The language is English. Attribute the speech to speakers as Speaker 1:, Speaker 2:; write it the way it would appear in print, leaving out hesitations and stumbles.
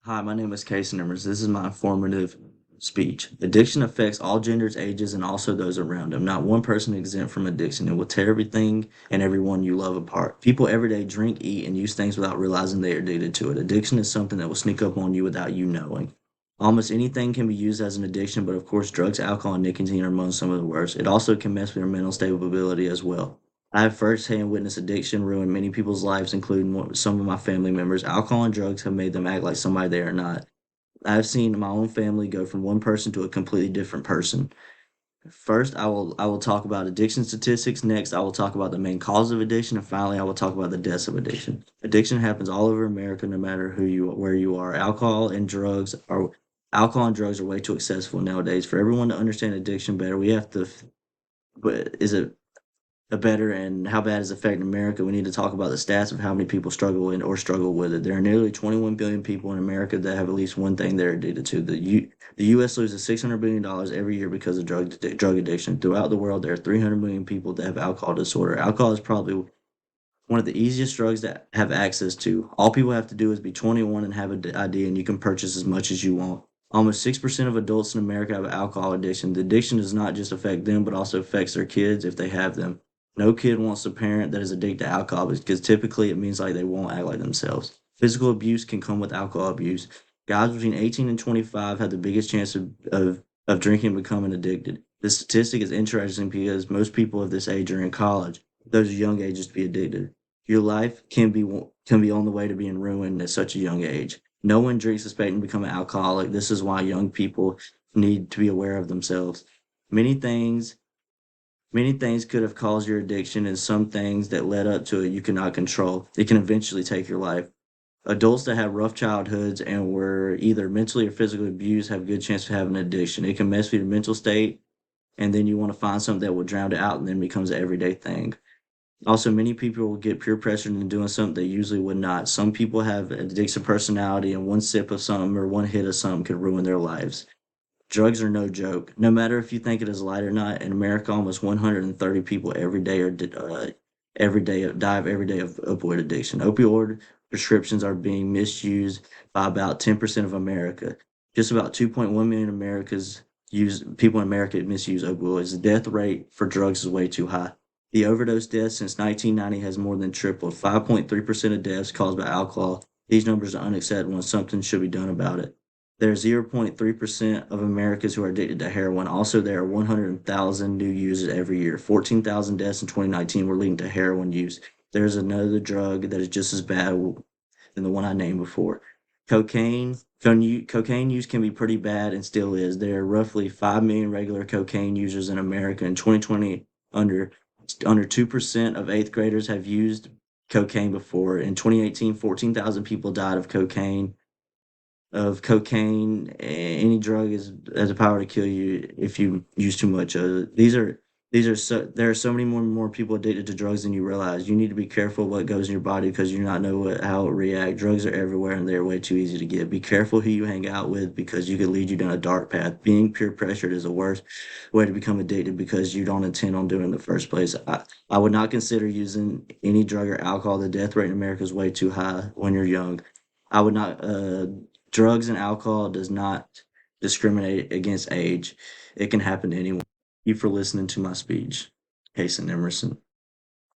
Speaker 1: Hi, my name is Cason Emerson. This is my informative speech. Addiction affects all genders, ages, and also those around them. Not one person is exempt from addiction. It will tear everything and everyone you love apart. People every day drink, eat, and use things without realizing they are addicted to it. Addiction is something that will sneak up on you without you knowing. Almost anything can be used as an addiction, but of course, drugs, alcohol, and nicotine are among some of the worst. It also can mess with your mental stability as well. I have firsthand witnessed addiction ruin many people's lives, including some of my family members. Alcohol and drugs have made them act like somebody they are not. I've seen my own family go from one person to a completely different person. First, I will talk about addiction statistics. Next, I will talk about the main cause of addiction, and finally, I will talk about the deaths of addiction. Addiction happens all over America, no matter where you are. Alcohol and drugs are way too accessible nowadays. For everyone to understand addiction better, we have to. But is it a better and how bad is affecting America? We need to talk about the stats of how many people struggle with it. There are nearly 21 billion people in America that have at least one thing they're addicted to. The U.S. loses $600 billion every year because of drug addiction. Throughout the world, there are 300 million people that have alcohol disorder. Alcohol is probably one of the easiest drugs to have access to. All people have to do is be 21 and have an ID, and you can purchase as much as you want. Almost 6% of adults in America have alcohol addiction. The addiction does not just affect them, but also affects their kids if they have them. No kid wants a parent that is addicted to alcohol because typically it means like they won't act like themselves. Physical abuse can come with alcohol abuse. Guys between 18 and 25 have the biggest chance of drinking and becoming addicted. This statistic is interesting because most people of this age are in college. Those are young ages to be addicted. Your life can be on the way to being ruined at such a young age. No one drinks expecting to become an alcoholic. This is why young people need to be aware of themselves. Many things Many things could have caused your addiction, and some things that led up to it you cannot control. It can eventually take your life. Adults that have rough childhoods and were either mentally or physically abused have a good chance of having an addiction. It can mess with your mental state, and then you want to find something that will drown it out, and then becomes an everyday thing. Also, many people will get peer pressured into doing something they usually would not. Some people have an addictive personality, and one sip of something or one hit of something could ruin their lives. Drugs are no joke. No matter if you think it is light or not, in America, almost 130 people every day die every day of opioid addiction. Opioid prescriptions are being misused by about 10% of America. Just about 2.1 million Americans use people in America misuse opioids. The death rate for drugs is way too high. The overdose deaths since 1990 has more than tripled. 5.3% of deaths caused by alcohol. These numbers are unacceptable and something should be done about it. There's 0.3% of Americans who are addicted to heroin. Also, there are 100,000 new users every year. 14,000 deaths in 2019 were linked to heroin use. There's another drug that is just as bad than the one I named before. Cocaine use can be pretty bad and still is. There are roughly 5 million regular cocaine users in America. In 2020, under under 2% of eighth graders have used cocaine before. In 2018, 14,000 people died of cocaine. Any drug has the power to kill you if you use too much of it. There are so many more people addicted to drugs than you realize. You need to be careful what goes in your body because you do not know how it reacts. Drugs are everywhere and they're way too easy to get. Be careful who you hang out with because you could lead you down a dark path. Being peer pressured is the worst way to become addicted because you don't intend on doing it in the first place. I would not consider using any drug or alcohol. The death rate in America is way too high when you're young. I would not. Drugs and alcohol does not discriminate against age. It can happen to anyone. Thank you for listening to my speech, Cason Emerson.